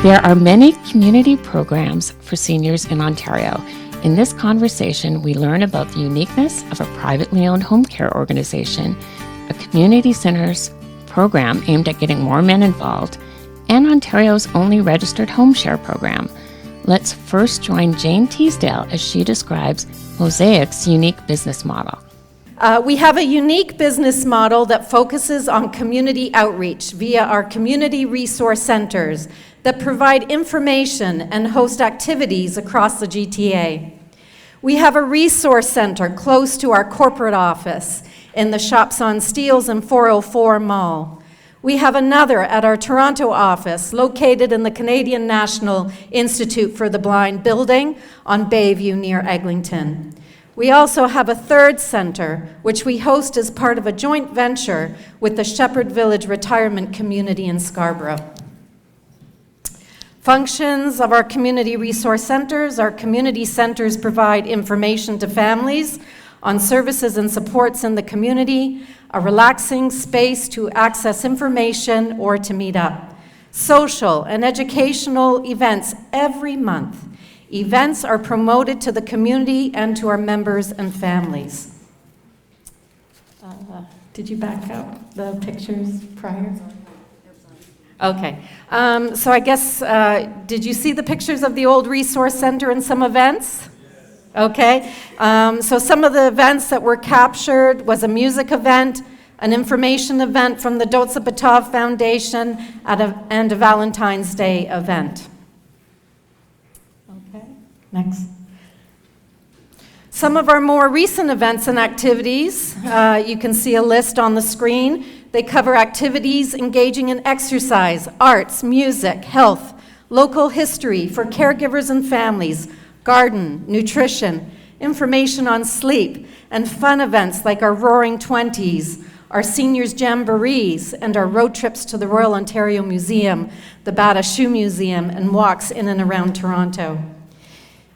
There are many community programs for seniors in Ontario. In this conversation, we learn about the uniqueness of a privately owned home care organization, a community centers program aimed at getting more men involved, and Ontario's only registered home share program. Let's first join Jane Teasdale as she describes Mosaic's unique business model. We have a unique business model that focuses on community outreach via our community resource centers that provide information and host activities across the GTA. We have a resource center close to our corporate office in the Shops on Steeles and 404 Mall. We have another at our Toronto office located in the Canadian National Institute for the Blind building on Bayview near Eglinton. We also have a third center, which we host as part of a joint venture with the Shepherd Village Retirement Community in Scarborough. Functions of our community resource centers. Our community centers provide information to families on services and supports in the community, a relaxing space to access information or to meet up. Social and educational events every month. Events are promoted to the community and to our members and families. Did you back up the pictures prior? Okay. So I guess, did you see the pictures of the old resource center and some events? Okay. So some of the events that were captured was a music event, an information event from the Dotsa Batov Foundation, and a Valentine's Day event. Okay, next. Some of our more recent events and activities, you can see a list on the screen. They cover activities engaging in exercise, arts, music, health, local history for caregivers and families, garden, nutrition, information on sleep, and fun events like our Roaring Twenties, our Seniors Jamborees, and our road trips to the Royal Ontario Museum, the Bata Shoe Museum, and walks in and around Toronto.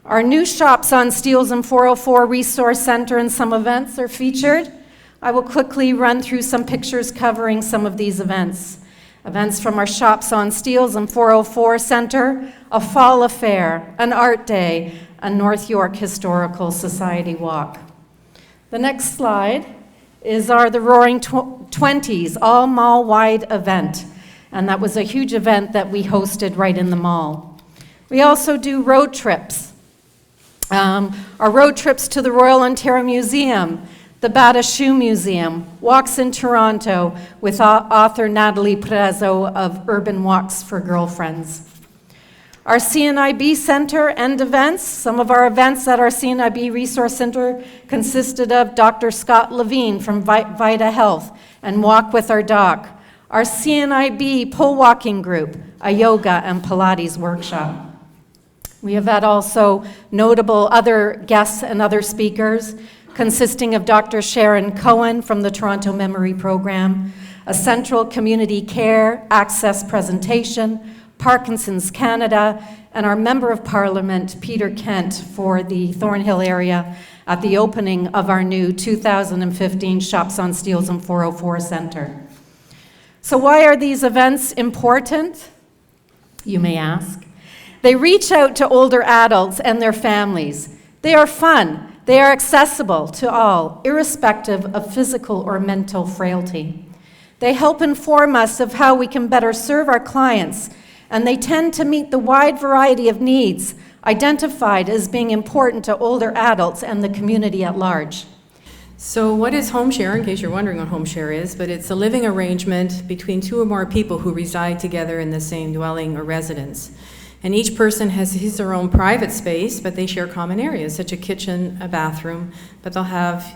Our new Shops on Steeles and 404 Resource Center and some events are featured. I will quickly run through some pictures covering some of these events. Events from our Shops on Steeles and 404 Center, a fall affair, an art day, a North York Historical Society walk. The next slide is the Roaring Twenties all mall-wide event, and that was a huge event that we hosted right in the mall. We also do road trips. Our road trips to the Royal Ontario Museum, the Bata Shoe Museum, walks in Toronto with author Natalie Prezzo of Urban Walks for Girlfriends. Our CNIB Center and events. Some of our events at our CNIB Resource Center consisted of Dr. Scott Levine from Vita Health and Walk with Our Doc. Our CNIB Pole Walking Group, a yoga and Pilates workshop. We have had also notable other guests and other speakers, consisting of Dr. Sharon Cohen from the Toronto Memory Program, a Central Community Care Access presentation, Parkinson's Canada, and our Member of Parliament, Peter Kent, for the Thornhill area at the opening of our new 2015 Shops on Steeles and 404 Center. So why are these events important, you may ask? They reach out to older adults and their families. They are fun. They are accessible to all, irrespective of physical or mental frailty. They help inform us of how we can better serve our clients, and they tend to meet the wide variety of needs identified as being important to older adults and the community at large. So what is home share, in case you're wondering what home share is, but it's a living arrangement between two or more people who reside together in the same dwelling or residence. And each person has his or own private space, but they share common areas, such as a kitchen, a bathroom, but they'll have,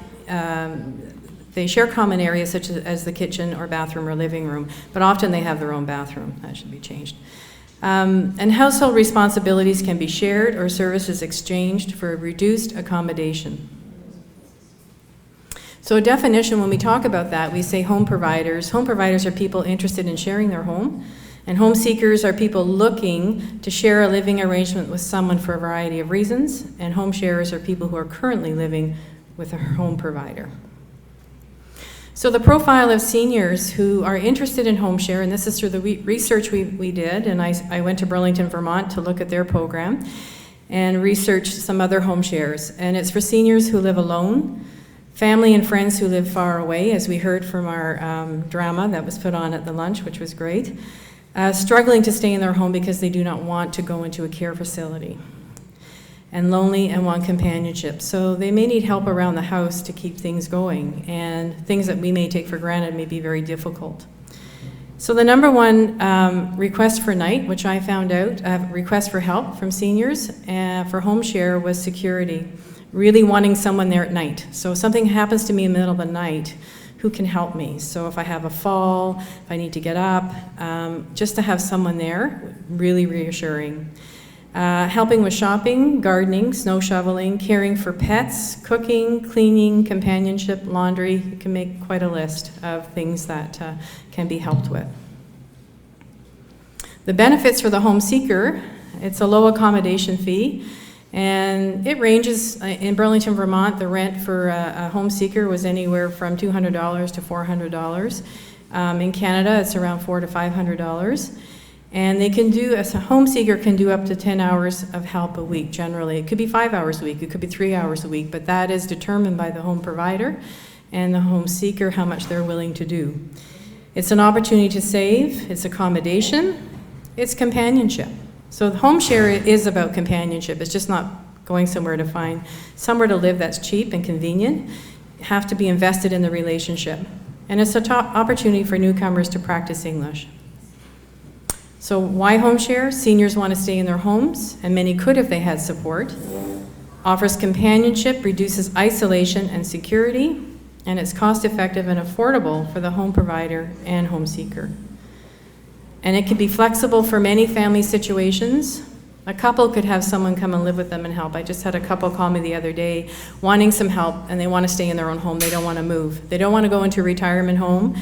they share common areas such as the kitchen or bathroom or living room, but often they have their own bathroom. That should be changed. And household responsibilities can be shared or services exchanged for reduced accommodation. So a definition, when we talk about that, we say home providers. Home providers are people interested in sharing their home. And home seekers are people looking to share a living arrangement with someone for a variety of reasons, and home sharers are people who are currently living with a home provider. So the profile of seniors who are interested in home share, and this is through the research we did, and I went to Burlington, Vermont to look at their program and research some other home shares. And it's for seniors who live alone, family and friends who live far away, as we heard from our drama that was put on at the lunch, which was great, struggling to stay in their home because they do not want to go into a care facility, and lonely and want companionship. So they may need help around the house to keep things going, and things that we may take for granted may be very difficult. So the number one request for night, which I found out, request for help from seniors for home share, was security, really wanting someone there at night. So if something happens to me in the middle of the night, who can help me? So if I have a fall, if I need to get up, just to have someone there, really reassuring. Helping with shopping, gardening, snow shoveling, caring for pets, cooking, cleaning, companionship, laundry. You can make quite a list of things that can be helped with. The benefits for the home seeker, it's a low accommodation fee, and it ranges. In Burlington, Vermont, the rent for a home seeker was anywhere from $200 to $400. In Canada, it's around $400 to $500. And they can do, as a home seeker can do up to 10 hours of help a week generally. It could be 5 hours a week, it could be 3 hours a week, but that is determined by the home provider and the home seeker, how much they're willing to do. It's an opportunity to save, it's accommodation, it's companionship. So the home share is about companionship. It's just not going somewhere to find somewhere to live that's cheap and convenient. You have to be invested in the relationship. And it's a top opportunity for newcomers to practice English. So why home share? Seniors want to stay in their homes, and many could if they had support. Offers companionship, reduces isolation and security, and it's cost effective and affordable for the home provider and home seeker. And it can be flexible for many family situations. A couple could have someone come and live with them and help. I just had a couple call me the other day wanting some help, and they want to stay in their own home. They don't want to move. They don't want to go into a retirement home.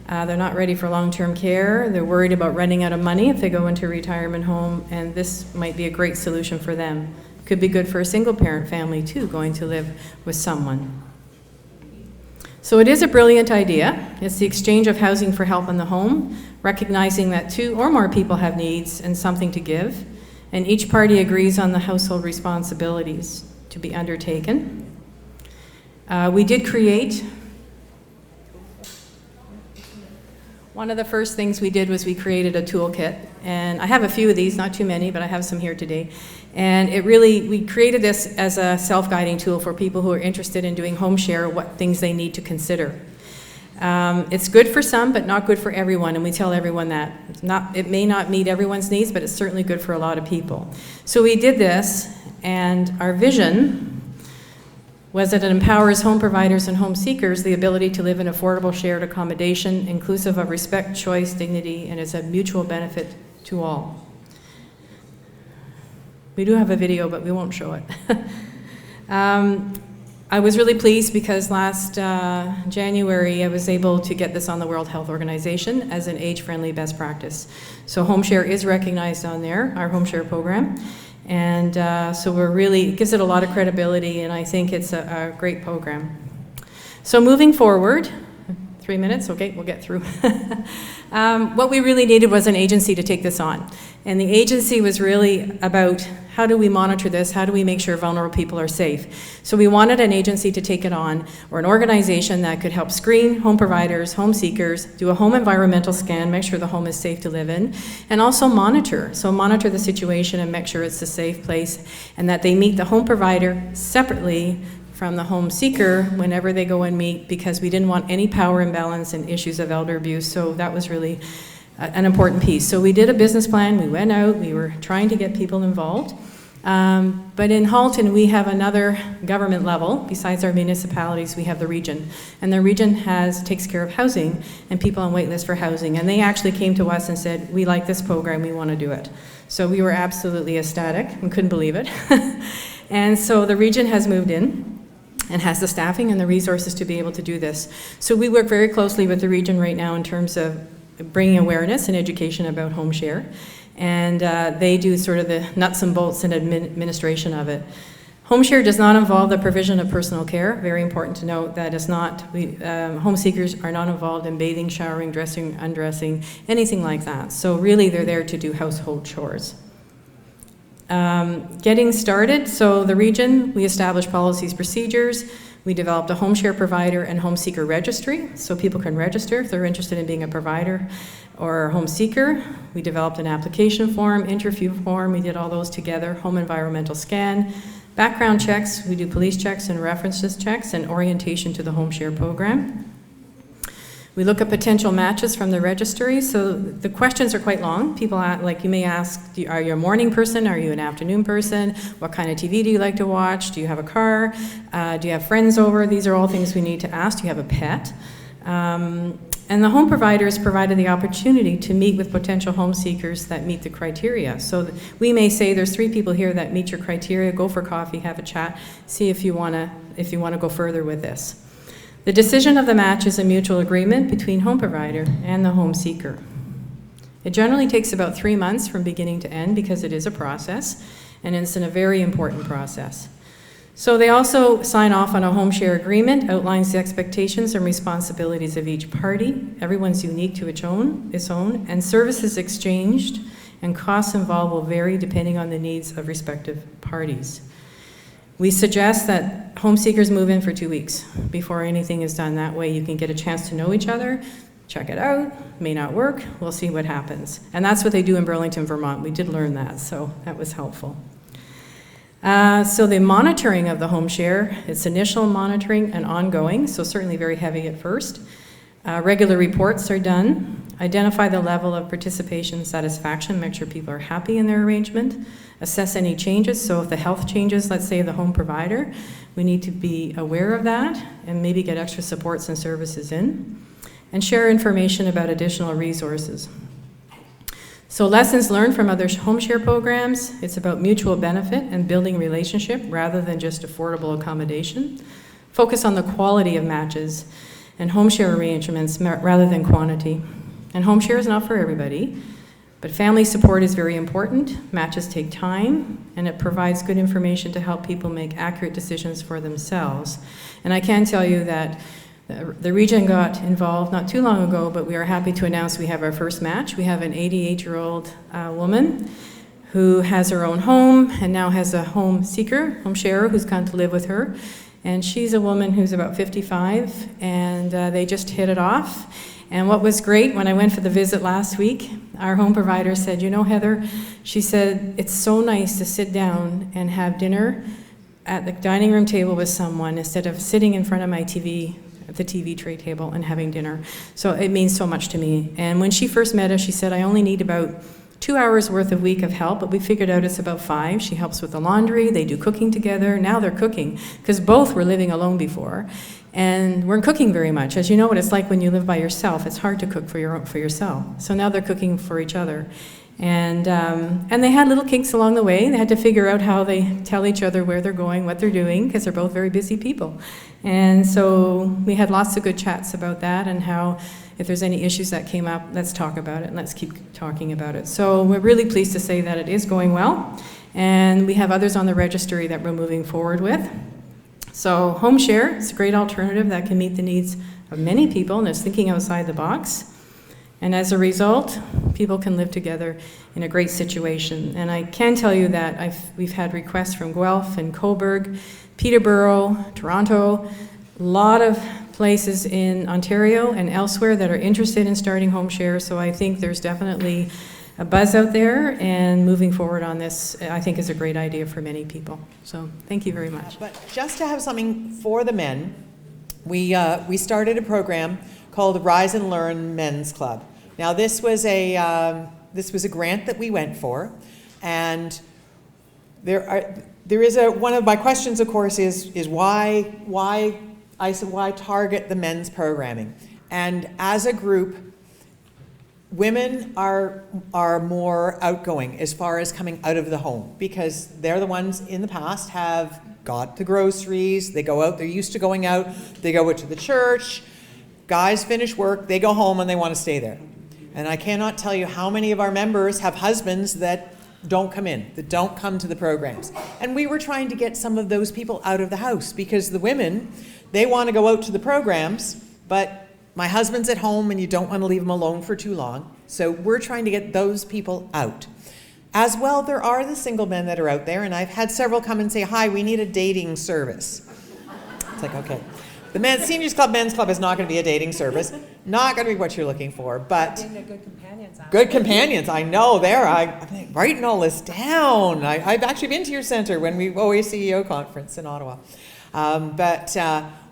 They're not ready for long-term care. They're worried about running out of money if they go into a retirement home, and this might be a great solution for them. Could be good for a single-parent family, too, going to live with someone. So it is a brilliant idea. It's the exchange of housing for help in the home, recognizing that 2 or more people have needs and something to give, and each party agrees on the household responsibilities to be undertaken. We did create. One of the first things we did was we created a toolkit, and I have a few of these, not too many, but I have some here today. And we created this as a self-guiding tool for people who are interested in doing home share, what things they need to consider. It's good for some, but not good for everyone, and we tell everyone that. It may not meet everyone's needs, but it's certainly good for a lot of people. So we did this, and our vision was that it empowers home providers and home seekers the ability to live in affordable shared accommodation, inclusive of respect, choice, dignity, and is a mutual benefit to all. We do have a video, but we won't show it. I was really pleased because last January I was able to get this on the World Health Organization as an age-friendly best practice. So home share is recognized on there, our home share program. And so it gives it a lot of credibility, and I think it's a great program. So moving forward, 3 minutes, okay, we'll get through. What we really needed was an agency to take this on. And the agency was really about how do we monitor this, how do we make sure vulnerable people are safe. So we wanted an agency to take it on, or an organization that could help screen home providers, home seekers, do a home environmental scan, make sure the home is safe to live in, and also monitor. So monitor the situation and make sure it's a safe place, and that they meet the home provider separately from the home seeker whenever they go and meet, because we didn't want any power imbalance and issues of elder abuse. So that was really an important piece. So we did a business plan, we went out, we were trying to get people involved. But in Halton, we have another government level. Besides our municipalities, we have the region. And the region takes care of housing and people on wait lists for housing. And they actually came to us and said, we like this program, we want to do it. So we were absolutely ecstatic and couldn't believe it. And so the region has moved in and has the staffing and the resources to be able to do this. So we work very closely with the region right now in terms of bringing awareness and education about home share. And they do sort of the nuts and bolts and administration of it. Home share does not involve the provision of personal care. Very important to note that it's not, home seekers are not involved in bathing, showering, dressing, undressing, anything like that. So really they're there to do household chores. Getting started, so the region, we established policies, procedures. We developed a home share provider and home seeker registry, so people can register if they're interested in being a provider or a home seeker. We developed an application form, interview form, we did all those together, home environmental scan, background checks, we do police checks and references checks, and orientation to the home share program. We look at potential matches from the registry, so the questions are quite long. People, like you may ask, are you a morning person? Are you an afternoon person? What kind of TV do you like to watch? Do you have a car? Do you have friends over? These are all things we need to ask. Do you have a pet? And the home providers provided the opportunity to meet with potential home seekers that meet the criteria. So we may say there's 3 people here that meet your criteria, go for coffee, have a chat, see if you wanna go further with this. The decision of the match is a mutual agreement between home provider and the home seeker. It generally takes about 3 months from beginning to end because it is a process, and it's a very important process. So they also sign off on a home share agreement, outlines the expectations and responsibilities of each party. Everyone's unique to its own, and services exchanged and costs involved will vary depending on the needs of respective parties. We suggest that home seekers move in for 2 weeks before anything is done. That way you can get a chance to know each other, check it out, may not work, we'll see what happens. And that's what they do in Burlington, Vermont. We did learn that, so that was helpful. So the monitoring of the home share, it's initial monitoring and ongoing, so certainly very heavy at first. Regular reports are done. Identify the level of participation satisfaction, make sure people are happy in their arrangement. Assess any changes, so if the health changes, let's say the home provider, we need to be aware of that and maybe get extra supports and services in. And share information about additional resources. So lessons learned from other home share programs, it's about mutual benefit and building relationship rather than just affordable accommodation. Focus on the quality of matches and home share arrangements rather than quantity. And home share is not for everybody, but family support is very important. Matches take time, and it provides good information to help people make accurate decisions for themselves. And I can tell you that the region got involved not too long ago, but we are happy to announce we have our first match. We have an 88-year-old woman who has her own home and now has a home seeker, home sharer, who's come to live with her. And she's a woman who's about 55, and they just hit it off. And what was great, when I went for the visit last week, our home provider said, you know, Heather, she said, it's so nice to sit down and have dinner at the dining room table with someone instead of sitting in front of my TV, at the TV tray table and having dinner. So it means so much to me. And when she first met us, she said, I only need about 2 hours worth a week of help, but we figured out it's about 5. She helps with the laundry, they do cooking together. Now they're cooking, because both were living alone before. And weren't cooking very much. As you know what it's like when you live by yourself. It's hard to cook for yourself. So now they're cooking for each other. And they had little kinks along the way. They had to figure out how they tell each other where they're going, what they're doing, because they're both very busy people. And so we had lots of good chats about that and how if there's any issues that came up, let's talk about it and let's keep talking about it. So we're really pleased to say that it is going well. And we have others on the registry that we're moving forward with. So home share is a great alternative that can meet the needs of many people and is thinking outside the box. And as a result, people can live together in a great situation. And I can tell you that we've had requests from Guelph and Cobourg, Peterborough, Toronto, a lot of places in Ontario and elsewhere that are interested in starting home share. So I think there's definitely a buzz out there, and moving forward on this, I think, is a great idea for many people. So thank you very much. But just to have something for the men, we started a program called Rise and Learn Men's Club. Now this was a grant that we went for, and there is one of my questions, of course, is why target the men's programming? And as a group, women are more outgoing as far as coming out of the home, because they're the ones in the past have got the groceries, they go out, they're used to going out, they go out to the church, guys finish work, they go home and they want to stay there. And I cannot tell you how many of our members have husbands that don't come in, that don't come to the programs. And we were trying to get some of those people out of the house because the women, they want to go out to the programs, but my husband's at home and you don't want to leave him alone for too long. So we're trying to get those people out. As well, there are the single men that are out there, and I've had several come and say, hi, we need a dating service. It's like, okay. The Seniors Club, Men's Club is not going to be a dating service. Not going to be what you're looking for, but good companions. good companions. I know there. I'm writing all this down. I've actually been to your center when we OACEO conference in Ottawa. But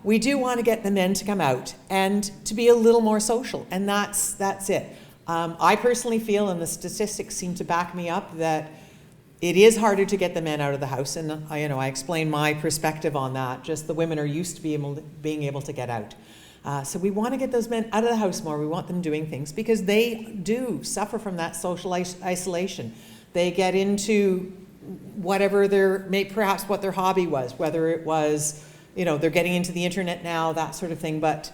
we do want to get the men to come out and to be a little more social, and that's it. I personally feel, and the statistics seem to back me up, that it is harder to get the men out of the house, and I explain my perspective on that. Just the women are used to being able to get out. So we want to get those men out of the house more. We want them doing things because they do suffer from that social isolation. They get into whatever perhaps what their hobby was, whether it was, they're getting into the internet now, that sort of thing. But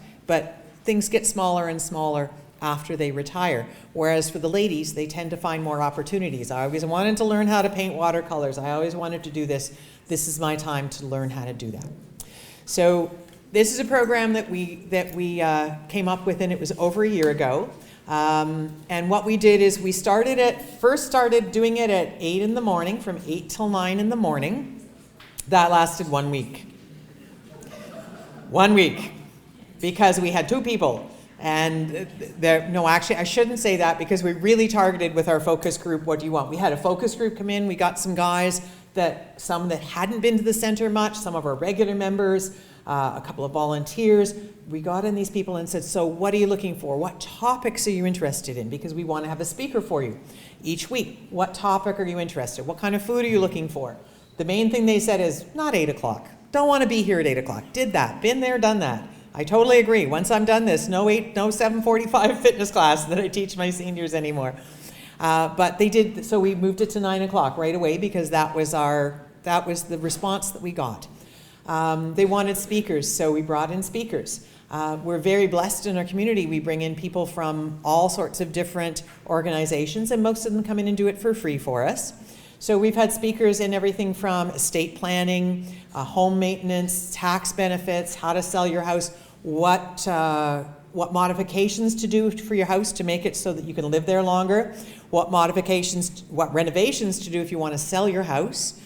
things get smaller and smaller after they retire. Whereas for the ladies, they tend to find more opportunities. I always wanted to learn how to paint watercolors. I always wanted to do this. This is my time to learn how to do that. So this is a program that we came up with, and it was over a year ago. And what we did is we first started doing it at 8 in the morning, from 8 till 9 in the morning. That lasted 1 week. 1 week, because we had 2 people. And actually, I shouldn't say that, because we really targeted with our focus group, what do you want? We had a focus group come in. We got some guys, some that hadn't been to the center much, some of our regular members, a couple of volunteers. We got in these people and said, so what are you looking for? What topics are you interested in? Because we want to have a speaker for you each week. What topic are you interested? What kind of food are you looking for? The main thing they said is, not 8 o'clock. Don't want to be here at 8 o'clock. Did that. Been there, done that. I totally agree. Once I'm done this, no 7:45 fitness class that I teach my seniors anymore. But they did, so we moved it to 9 o'clock right away, because that was the response that we got. They wanted speakers, so we brought in speakers. We're very blessed in our community. We bring in people from all sorts of different organizations, and most of them come in and do it for free for us. So we've had speakers in everything from estate planning, home maintenance, tax benefits, how to sell your house, what modifications to do for your house to make it so that you can live there longer, what renovations to do if you want to sell your house.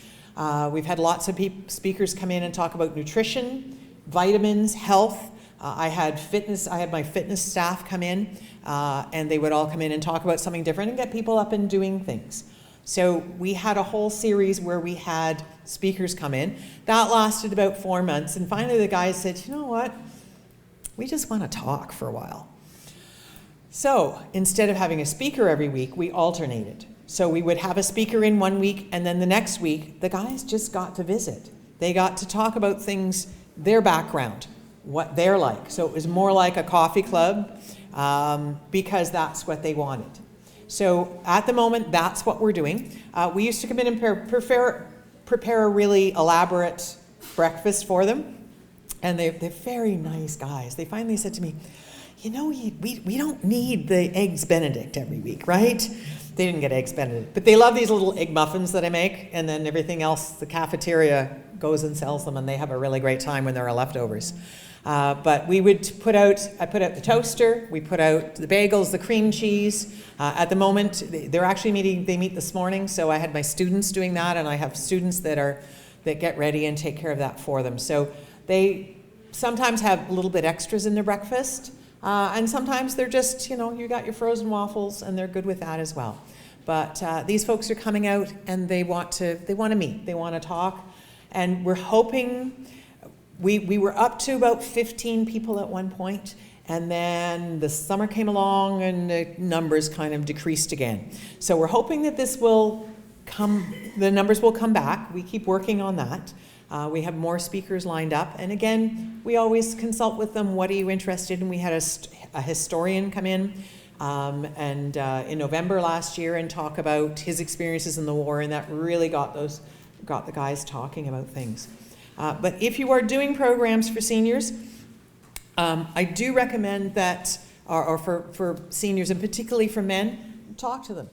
We've had lots of speakers come in and talk about nutrition, vitamins, health. I had my fitness staff come in, and they would all come in and talk about something different and get people up and doing things. So we had a whole series where we had speakers come in. That lasted about 4 months, and finally the guys said, you know what? We just want to talk for a while. So instead of having a speaker every week, we alternated. So we would have a speaker in 1 week, and then the next week, the guys just got to visit. They got to talk about things, their background, what they're like. So it was more like a coffee club, because that's what they wanted. So at the moment, that's what we're doing. We used to come in and prepare a really elaborate breakfast for them. And they're very nice guys. They finally said to me, we don't need the Eggs Benedict every week, right? They didn't get Eggs Benedict. But they love these little egg muffins that I make. And then everything else, the cafeteria goes and sells them. And they have a really great time when there are leftovers. But we would I put out the toaster, we put out the bagels, the cream cheese. At the moment, they're actually they meet this morning, so I had my students doing that, and I have students that get ready and take care of that for them. So they sometimes have a little bit extras in their breakfast, and sometimes they're just, you got your frozen waffles, and they're good with that as well. But these folks are coming out, and they want to meet, they want to talk, and we're hoping. We were up to about 15 people at one point, and then the summer came along and the numbers kind of decreased again. So we're hoping that the numbers will come back. We keep working on that. We have more speakers lined up, and again, we always consult with them, what are you interested in? We had a historian come in in November last year and talk about his experiences in the war, and that really got the guys talking about things. But if you are doing programs for seniors, I do recommend that, or for seniors and particularly for men, talk to them.